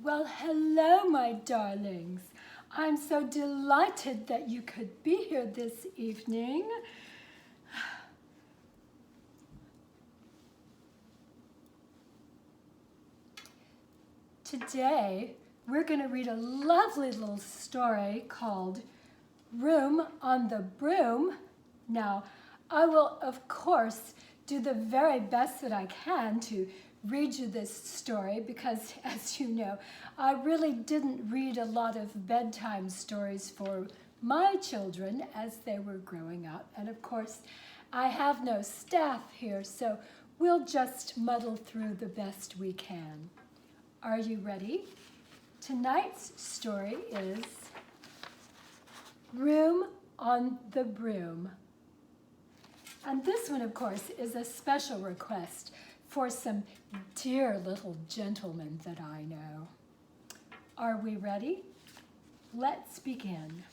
Well, hello, my darlings. I'm so delighted that you could be here this evening. Today, we're going to read a lovely little story called Room on the Broom. Now, I will, of course, do the very best that I can to read you this story because, as you know, I really didn't read a lot of bedtime stories for my children as they were growing up. And of course, I have no staff here, so we'll just muddle through the best we can. Are you ready? Tonight's story is Room on the Broom. And this one, of course, is a special request for some dear little gentlemen that I know. Are we ready? Let's begin.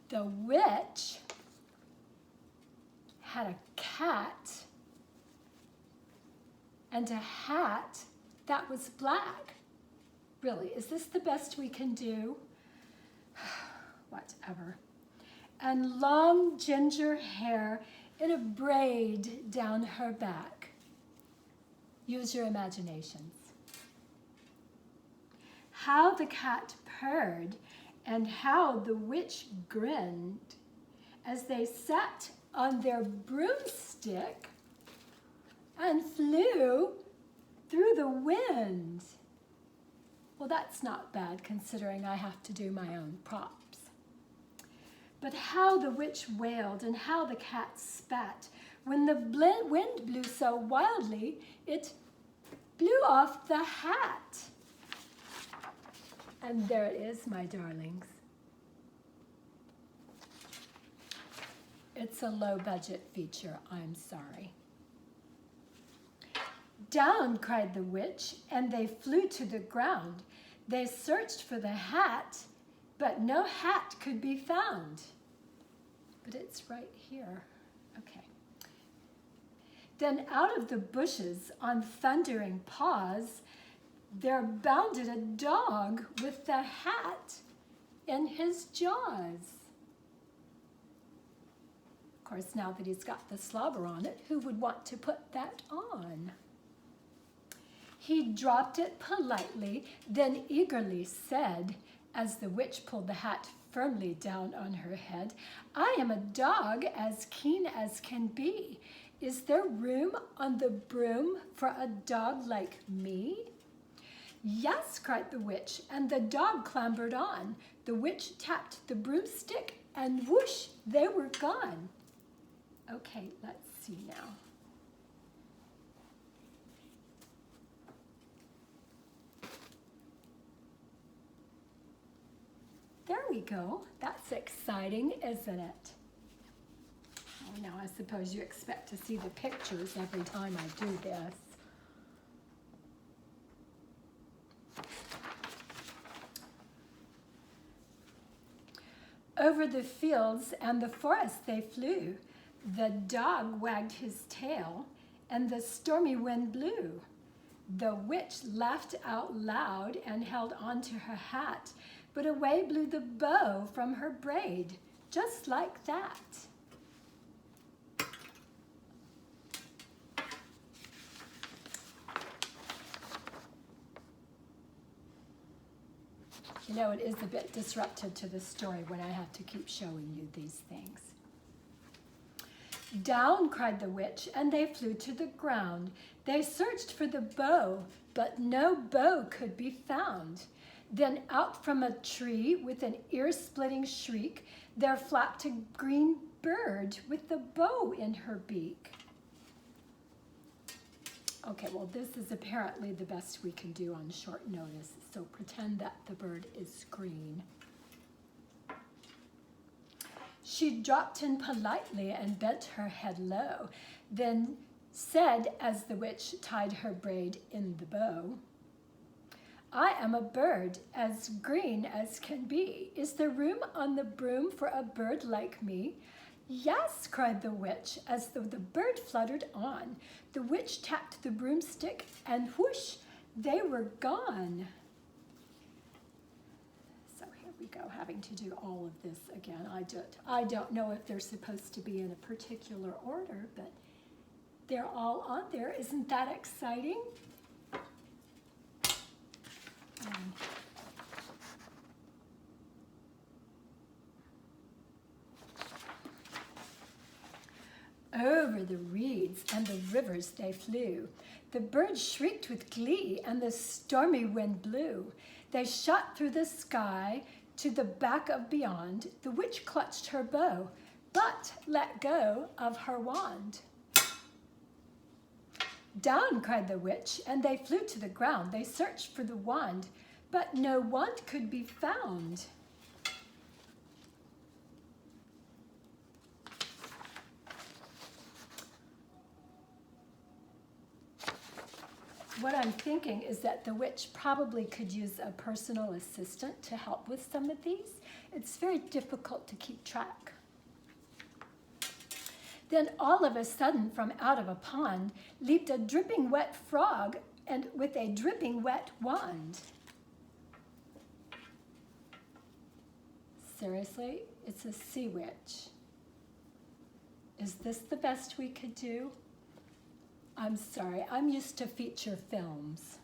The witch had a cat and a hat that was black. Really, is this the best we can do? Whatever. And long ginger hair in a braid down her back. Use your imaginations. How the cat purred and how the witch grinned as they sat on their broomstick and flew through the wind. Well, that's not bad considering I have to do my own props. But how the witch wailed and how the cat spat when the wind blew so wildly it blew off the hat. And there it is, my darlings. It's a low-budget feature, I'm sorry. Down, cried the witch, and they flew to the ground. They searched for the hat, but no hat could be found. But it's right here. Okay. Then out of the bushes on thundering paws, there bounded a dog with the hat in his jaws. Of course, now that he's got the slobber on it, who would want to put that on? He dropped it politely, then eagerly said, as the witch pulled the hat firmly down on her head, I am a dog as keen as can be. Is there room on the broom for a dog like me? Yes, cried the witch, and the dog clambered on. The witch tapped the broomstick, and whoosh, they were gone. Okay, let's see now. There we go. That's exciting, isn't it? Oh, now I suppose you expect to see the pictures every time I do this. Over the fields and the forest they flew. The dog wagged his tail, and the stormy wind blew. The witch laughed out loud and held on to her hat, but away blew the bow from her braid, just like that. You know, it is a bit disruptive to the story when I have to keep showing you these things. Down, cried the witch, and they flew to the ground. They searched for the bow, but no bow could be found. Then out from a tree with an ear-splitting shriek, there flapped a green bird with the bow in her beak. Okay, well, this is apparently the best we can do on short notice, so pretend that the bird is green. She dropped in politely and bent her head low, then said as the witch tied her braid in the bow, I am a bird as green as can be. Is there room on the broom for a bird like me? Yes, cried the witch, as though the bird fluttered on. The witch tapped the broomstick, and whoosh, they were gone. So here we go, having to do all of this again. I don't know if they're supposed to be in a particular order, but they're all on there. Isn't that exciting? Over the reeds and the rivers they flew. The birds shrieked with glee, and the stormy wind blew. They shot through the sky to the back of beyond. The witch clutched her bow, but let go of her wand. Down, cried the witch, and they flew to the ground. They searched for the wand, but no wand could be found. What I'm thinking is that the witch probably could use a personal assistant to help with some of these. It's very difficult to keep track. Then all of a sudden, from out of a pond, leaped a dripping wet frog, and with a dripping wet wand. Seriously, it's a sea witch. Is this the best we could do? I'm sorry, I'm used to feature films.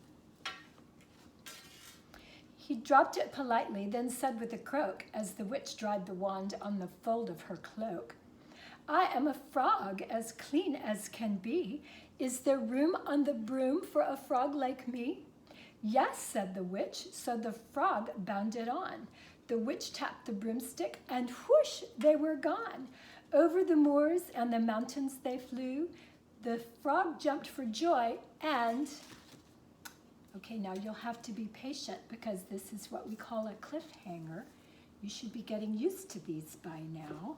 He dropped it politely, then said with a croak, as the witch dried the wand on the fold of her cloak, I am a frog, as clean as can be. Is there room on the broom for a frog like me? Yes, said the witch, so the frog bounded on. The witch tapped the broomstick, and whoosh, they were gone. Over the moors and the mountains they flew. The frog jumped for joy, and, okay, now you'll have to be patient because this is what we call a cliffhanger. You should be getting used to these by now.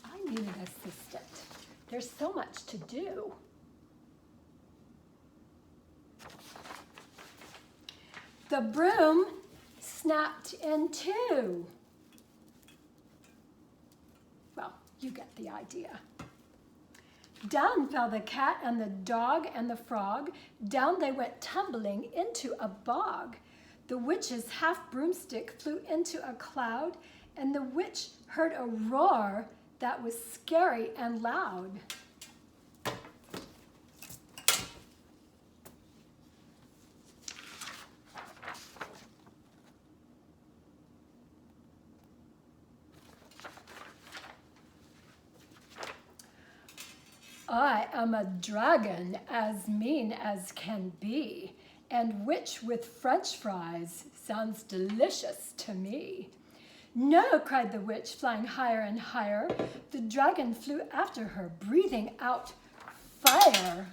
I need an assistant. There's so much to do. The broom snapped in two. Well, you get the idea. Down fell the cat and the dog and the frog. Down they went tumbling into a bog. The witch's half broomstick flew into a cloud, and the witch heard a roar that was scary and loud. I am a dragon as mean as can be, and witch with French fries sounds delicious to me. No, cried the witch, flying higher and higher. The dragon flew after her, breathing out fire.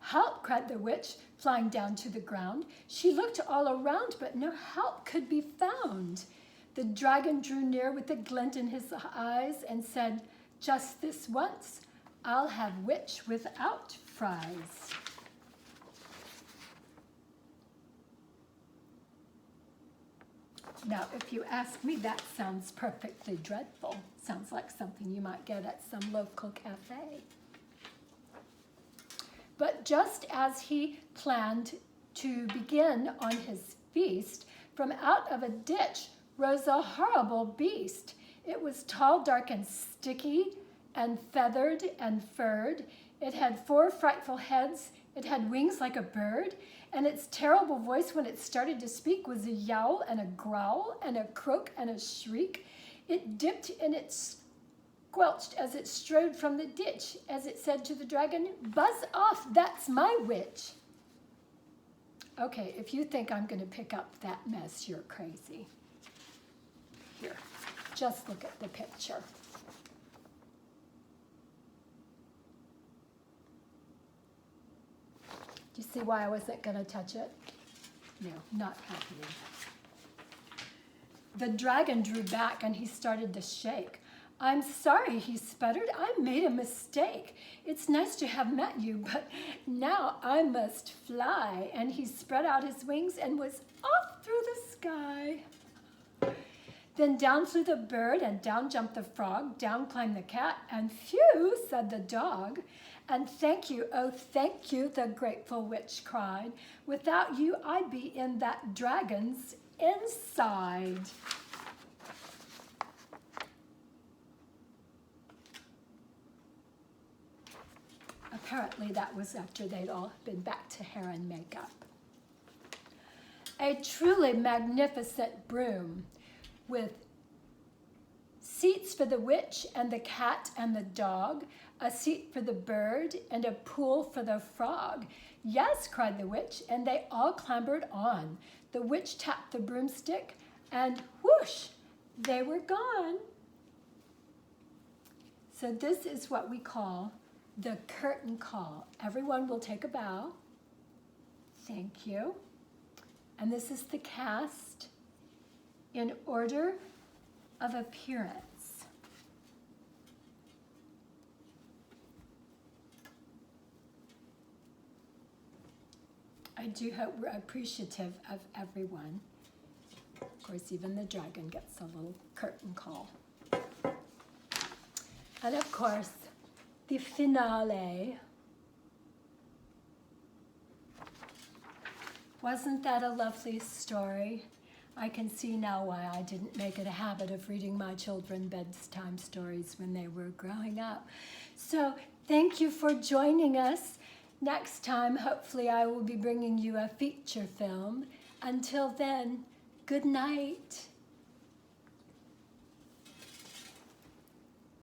Help, cried the witch, flying down to the ground. She looked all around, but no help could be found. The dragon drew near with a glint in his eyes and said, just this once, I'll have witch without fries. Now, if you ask me, that sounds perfectly dreadful. Sounds like something you might get at some local cafe. But just as he planned to begin on his feast, from out of a ditch rose a horrible beast. It was tall, dark, and sticky, and feathered and furred. It had 4 frightful heads. It had wings like a bird, and its terrible voice when it started to speak was a yowl and a growl and a croak and a shriek. It dipped and it squelched as it strode from the ditch, as it said to the dragon, buzz off, that's my witch. Okay, if you think I'm going to pick up that mess, you're crazy. Here, just look at the picture. Do you see why I wasn't going to touch it? No, not happening. The dragon drew back and he started to shake. I'm sorry, he sputtered. I made a mistake. It's nice to have met you, but now I must fly. And he spread out his wings and was off through the sky. Then down flew the bird, and down jumped the frog, down climbed the cat, and phew, said the dog. And thank you, oh thank you, the grateful witch cried. Without you, I'd be in that dragon's inside. Apparently that was after they'd all been back to hair and makeup. A truly magnificent broom with seats for the witch and the cat and the dog, a seat for the bird and a pool for the frog. Yes, cried the witch, and they all clambered on. The witch tapped the broomstick and whoosh, they were gone. So this is what we call the curtain call. Everyone will take a bow. Thank you. And this is the cast in order of appearance. I do hope we're appreciative of everyone. Of course, even the dragon gets a little curtain call. And of course, the finale. Wasn't that a lovely story? I can see now why I didn't make it a habit of reading my children bedtime stories when they were growing up. So thank you for joining us. Next time, hopefully I will be bringing you a feature film. Until then, good night.